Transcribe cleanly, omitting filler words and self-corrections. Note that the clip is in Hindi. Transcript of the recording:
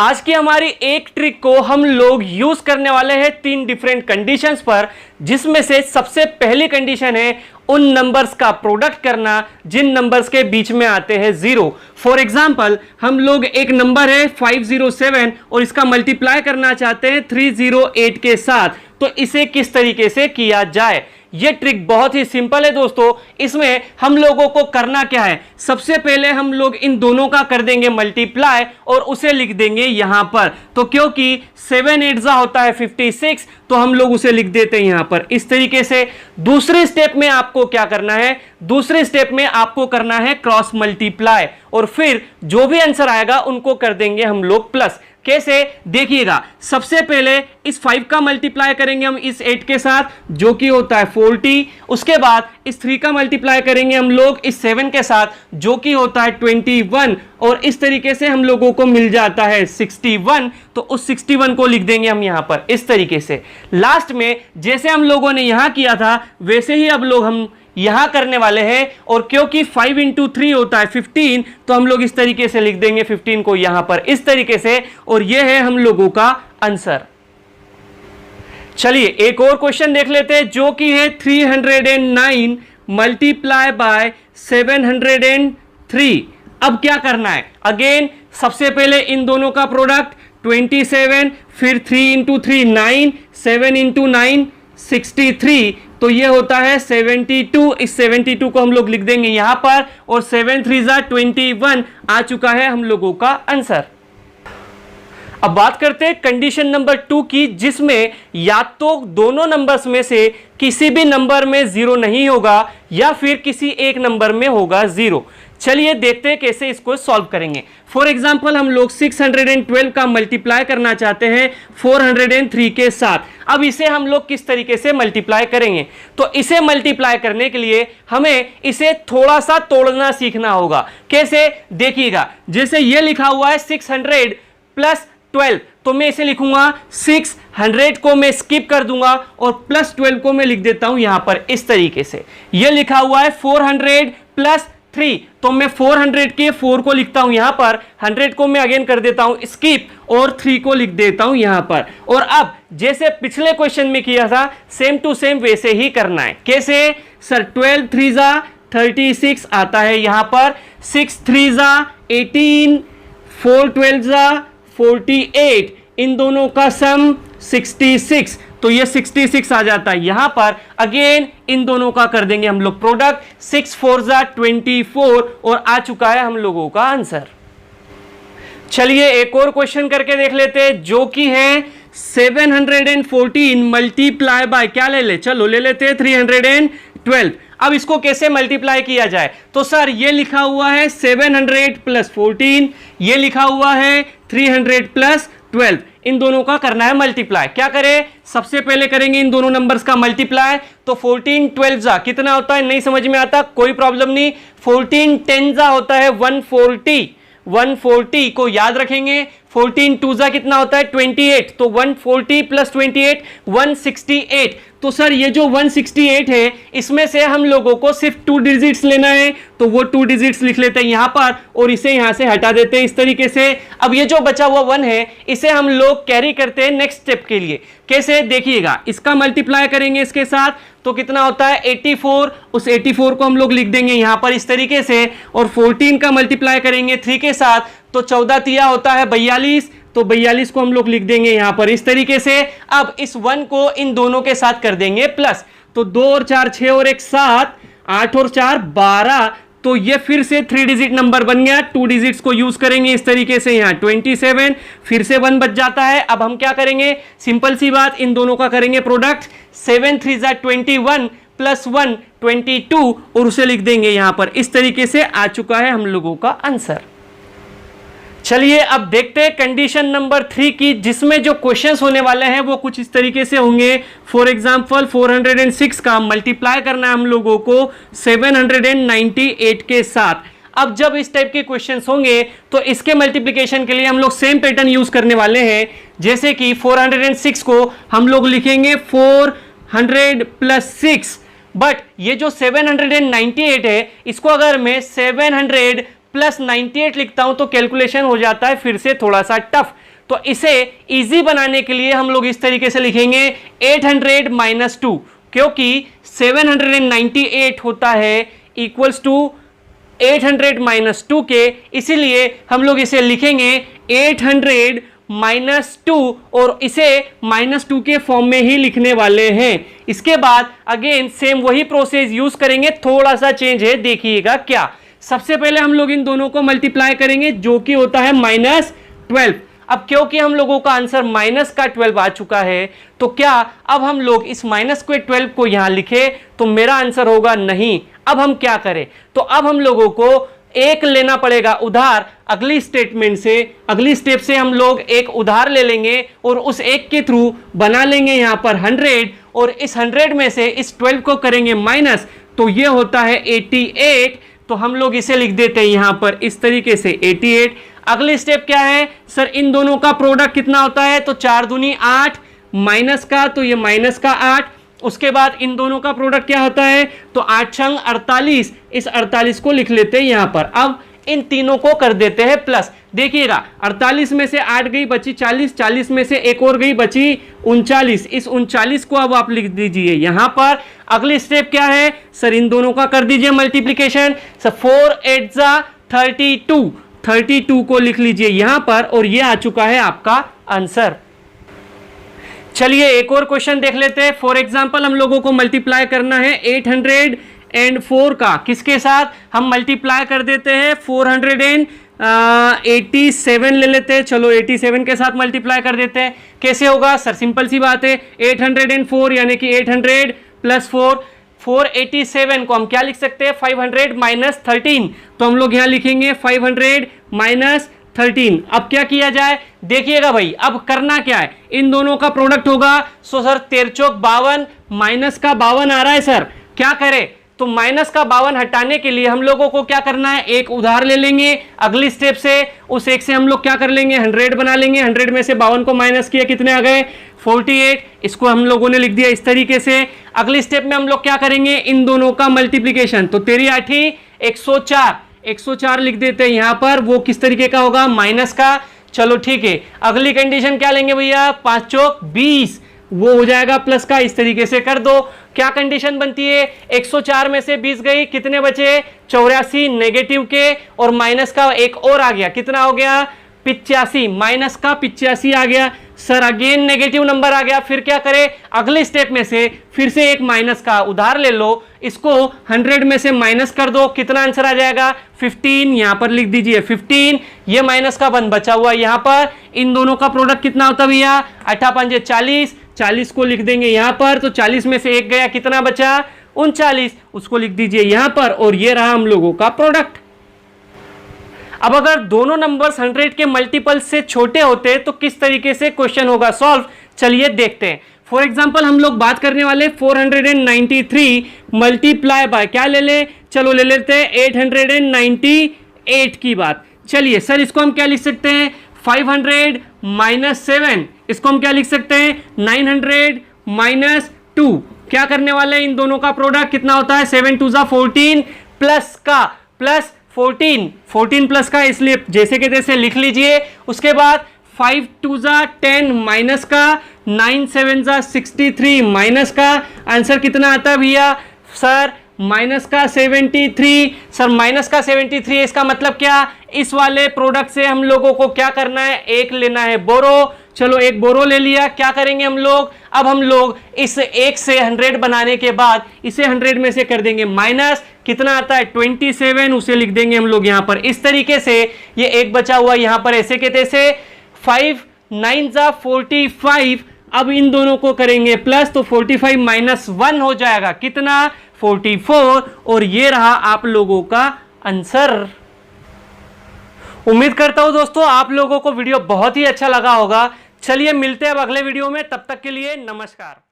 आज की हमारी एक ट्रिक को हम लोग यूज करने वाले हैं 3 डिफरेंट कंडीशंस पर, जिसमें से सबसे पहली कंडीशन है उन नंबर्स का प्रोडक्ट करना जिन नंबर्स के बीच में आते हैं जीरो। फॉर एग्जाम्पल हम लोग एक नंबर है 507 और इसका मल्टीप्लाई करना चाहते हैं 308 के साथ, तो इसे किस तरीके से किया जाए। यह ट्रिक बहुत ही सिंपल है दोस्तों। इसमें हम लोगों को करना क्या है, सबसे पहले हम लोग इन दोनों का कर देंगे मल्टीप्लाई और उसे लिख देंगे यहां पर। तो क्योंकि 7 8 होता है 56, तो हम लोग उसे लिख देते हैं यहां पर इस तरीके से। दूसरे स्टेप में आपको क्या करना है, दूसरे स्टेप में आपको करना है क्रॉस मल्टीप्लाई और फिर जो भी आंसर आएगा उनको कर देंगे हम लोग प्लस। कैसे देखिएगा, सबसे पहले इस 5 का मल्टीप्लाई करेंगे हम इस 8 के साथ जो कि होता है 40। उसके बाद इस 3 का मल्टीप्लाई करेंगे हम लोग इस 7 के साथ जो कि होता है 21 और इस तरीके से हम लोगों को मिल जाता है 61। तो उस 61 को लिख देंगे हम यहां पर इस तरीके से। लास्ट में जैसे हम लोगों ने यहां किया था वैसे ही अब लोग हम यहां करने वाले हैं, और क्योंकि 5 × 3 होता है 15, तो हम लोग इस तरीके से लिख देंगे 15 को यहां पर इस तरीके से, और यह है हम लोगों का आंसर। चलिए एक और क्वेश्चन देख लेते हैं जो कि है 309 मल्टीप्लाई बाय 703। अब क्या करना है, अगेन सबसे पहले इन दोनों का प्रोडक्ट 27, फिर 3 × 3 9, 7 × 9 63, तो ये होता है 72। इस 72 को हम लोग लिख देंगे यहां पर, और 7 3 21 आ चुका है हम लोगों का आंसर। अब बात करते हैं कंडीशन नंबर 2 की, जिसमें या तो दोनों नंबर्स में से किसी भी नंबर में जीरो नहीं होगा या फिर किसी एक नंबर में होगा जीरो। चलिए देखते हैं कैसे इसको सॉल्व करेंगे। फॉर एग्जाम्पल हम लोग 612 का मल्टीप्लाई करना चाहते हैं 403 के साथ। अब इसे हम लोग किस तरीके से मल्टीप्लाई करेंगे, तो इसे मल्टीप्लाई करने के लिए हमें इसे थोड़ा सा तोड़ना सीखना होगा। कैसे देखिएगा, जैसे ये लिखा हुआ है 600 + 12, तो मैं इसे लिखूंगा 600 को मैं स्किप कर दूंगा और +12 को मैं लिख देता हूं यहां पर इस तरीके से। यह लिखा हुआ है 400 + 3, तो मैं 400 के 4 को लिखता हूं यहां पर, 100 को मैं अगेन कर देता हूं स्किप और 3 को लिख देता हूं यहां पर। और अब जैसे पिछले क्वेश्चन में किया था सेम टू सेम वैसे ही करना है। कैसे सर, 12 3 36 आता है यहां पर, 6 3 18, 4 12 48, इन दोनों का सम 66, तो ये 66 आ जाता है यहां पर। अगेन इन दोनों का कर देंगे हम लोग प्रोडक्ट, 6 4 24 और आ चुका है हम लोगों का आंसर। चलिए एक और क्वेश्चन करके देख लेते हैं जो कि है 714 मल्टीप्लाई बाय, क्या ले चलो ले लेते हैं 312। अब इसको कैसे मल्टीप्लाई किया जाए, तो सर ये लिखा हुआ है 700 + 14, ये लिखा हुआ है 300 + 12, इन दोनों का करना है मल्टीप्लाई। क्या करें, सबसे पहले करेंगे इन दोनों नंबर्स का मल्टीप्लाई, तो 14 12 कितना होता है, नहीं समझ में आता कोई प्रॉब्लम नहीं, 14 10 होता है 140, 140 को याद रखेंगे। 14 2 कितना होता है 28, तो 140 + 28 168। तो सर ये जो 168 है इसमें से हम लोगों को सिर्फ 2 डिजिट्स लेना है, तो वो 2 डिजिट्स लिख लेते हैं यहां पर और इसे यहां से हटा देते हैं इस तरीके से। अब ये जो बचा हुआ 1 है इसे हम लोग कैरी करते हैं नेक्स्ट स्टेप के लिए। कैसे देखिएगा, इसका मल्टीप्लाई करेंगे इसके साथ, तो कितना होता है 84, उस 84 को हम लोग लिख देंगे यहां पर इस तरीके से, और 14 का मल्टीप्लाई करेंगे 3 के साथ, तो 14 3 होता है 42, तो 42 को हम लोग लिख देंगे यहां पर इस तरीके से। अब इस 1 को इन दोनों के साथ कर देंगे प्लस, तो 2 और 4 6 और 1 7, 8 और 4 12, तो ये फिर से 3 डिजिट नंबर बन गया। 2 डिजिट्स को यूज करेंगे इस तरीके से, यहां 27, फिर से 1 बच जाता है। अब हम क्या करेंगे, सिंपल सी बात, इन दोनों का करेंगे प्रोडक्ट, 7 3 21 + 1 22 और उसे लिख देंगे यहां पर इस तरीके से। आ चुका है हम लोगों का आंसर। चलिए अब देखते हैं कंडीशन नंबर 3 की, जिसमें जो क्वेश्चंस होने वाले हैं वो कुछ इस तरीके से होंगे। फॉर एग्जांपल 406 का मल्टीप्लाई करना है हम लोगों को 798 के साथ। अब जब इस टाइप के क्वेश्चंस होंगे तो इसके मल्टीप्लिकेशन के लिए हम लोग सेम पैटर्न यूज करने वाले हैं। जैसे कि 406 को हम लोग लिखेंगे 400 + 6, बट ये जो 798 है इसको अगर मैं 700 + 98 लिखता हूं तो कैलकुलेशन हो जाता है फिर से थोड़ा सा टफ। तो इसे इजी बनाने के लिए हम लोग इस तरीके से लिखेंगे 800 माइनस 2, क्योंकि 798 होता है इक्वल्स टू 800 माइनस 2 के, इसीलिए हम लोग इसे लिखेंगे 800 माइनस 2 और इसे माइनस 2 के फॉर्म में ही लिखने वाले हैं। इसके बाद अगेन सेम वही प्रोसेस यूज करेंगे, थोड़ा सा चेंज है, देखिएगा क्या। सबसे पहले हम लोग इन दोनों को मल्टीप्लाई करेंगे जो कि होता है -12। अब क्योंकि हम लोगों का आंसर माइनस का 12 आ चुका है, तो क्या अब हम लोग इस माइनस के 12 को यहां लिखे तो मेरा आंसर होगा नहीं। अब हम क्या करें, तो अब हम लोगों को एक लेना पड़ेगा उधार अगली स्टेटमेंट से। अगली स्टेप से हम लोग एक उधार ले लेंगे और उस एक के थ्रू बना लेंगे यहां पर 100, और इस 100 में से इस 12 को करेंगे माइनस, तो ये होता है 88। तो हम लोग इसे लिख देते हैं यहां पर इस तरीके से 88। अगली स्टेप क्या है सर, इन दोनों का प्रोडक्ट कितना होता है, तो 4 दूनी 8 माइनस का, तो ये माइनस का 8। उसके बाद इन दोनों का प्रोडक्ट क्या होता है, तो 8 छंग 48, इस 48 को लिख लेते हैं यहां पर। अब इन तीनों को कर देते हैं प्लस। देखिएगा 48 में से 8 गई बची 40, 40 में से एक और गई बची 39, इस 39 को अब आप लिख दीजिए यहां पर। अगली स्टेप क्या है सर, इन दोनों का कर दीजिए मल्टीप्लीकेशन। सर 4 8 जा 32, 32 को लिख लीजिए यहां पर, और ये आ चुका है आपका आंसर। चलिए एक और क्वेश्चन देख लेते हैं। फॉर एग्जांपल हम लोगों को मल्टीप्लाई करना है 804 का, किसके साथ, हम मल्टीप्लाई कर देते हैं 487 ले लेते हैं। चलो 87 के साथ मल्टीप्लाई कर देते हैं। कैसे होगा सर, सिंपल सी बात है, 804 यानी कि 800 प्लस 4, 487 को हम क्या लिख सकते हैं, 500 माइनस 13, तो हम लोग यहां लिखेंगे 500 माइनस 13। अब क्या किया जाए, देखिएगा भाई, अब करना क्या है, इन दोनों का प्रोडक्ट होगा। सो सर 13 चौक 52, माइनस का 52 आ रहा है सर, क्या करें, तो माइनस का 52 हटाने के लिए हम लोगों को क्या करना है, एक उधार ले लेंगे। अगली स्टेप से उस एक से हम लोग क्या कर लेंगे, 100 बना लेंगे। 100 में से 52 को माइनस किया, कितने आ गए, 48, इसको हम लोगों ने लिख दिया इस तरीके से। अगली स्टेप में हम लोग क्या करेंगे, इन दोनों का मल्टीप्लीकेशन, तो 3 8 104, 104 लिख देते हैं यहां पर, वो किस तरीके का होगा, माइनस का। चलो ठीक है, अगली कंडीशन क्या लेंगे भैया, 5 चौक 20, वो हो जाएगा प्लस का, इस तरीके से कर दो। क्या कंडीशन बनती है, 104 में से 20 गई, कितने बचे, 84 नेगेटिव के, और माइनस का एक और आ गया, कितना हो गया, 85, माइनस का 85 आ गया सर, अगेन नेगेटिव नंबर आ गया। फिर क्या करें, अगले स्टेप में से फिर से एक माइनस का उधार ले लो, इसको 100 में से माइनस कर दो, कितना आंसर आ जाएगा, 15, यहां पर लिख दीजिए 15। ये माइनस का 1 बचा हुआ यहां पर। इन दोनों का प्रोडक्ट कितना होता भैया, 8 5 40, 40 को लिख देंगे यहां पर, तो 40 में से एक गया, कितना बचा, 39, उसको लिख दीजिए यहां पर, और ये रहा हम लोगों का प्रोडक्ट। अब अगर दोनों नंबर्स 100 के मल्टीपल से छोटे होते तो किस तरीके से क्वेश्चन होगा सॉल्व, चलिए देखते हैं। फॉर एग्जांपल हम लोग बात करने वाले 493 मल्टीप्लाई बाय क्या ले ले, चलो ले लेते हैं 898 की बात। चलिए सर इसको हम क्या लिख सकते हैं, 500 माइनस 7, इसको हम क्या लिख सकते हैं, 900 माइनस 2। क्या करने वाले हैं, इन दोनों का प्रोडक्ट कितना होता है, 7 2 जा 14 प्लस का प्लस 14 प्लस का, इसलिए जैसे के तैसे लिख लीजिए। उसके बाद 5 2 जा 10 माइनस का, 9 7 जा 63 माइनस का, आंसर कितना आता है भैया सर, माइनस का 73। सर माइनस का 73, इसका मतलब क्या, इस वाले प्रोडक्ट से हम लोगों को क्या करना है, एक लेना है बोरो। चलो एक बोरो ले लिया, क्या करेंगे हम लोग, अब हम लोग इस एक से 100 बनाने के बाद इसे 100 में से कर देंगे माइनस, कितना आता है 27, उसे लिख देंगे हम लोग यहां पर इस तरीके से। ये एक बचा हुआ यहां पर ऐसे के तैसे, 5 9 जा 45। अब इन दोनों को करेंगे प्लस, तो 45 माइनस 1 हो जाएगा, कितना 44, और ये रहा आप लोगों का आंसर। उम्मीद करता हूं दोस्तों आप लोगों को वीडियो बहुत ही अच्छा लगा होगा। चलिए मिलते हैं अब अगले वीडियो में, तब तक के लिए नमस्कार।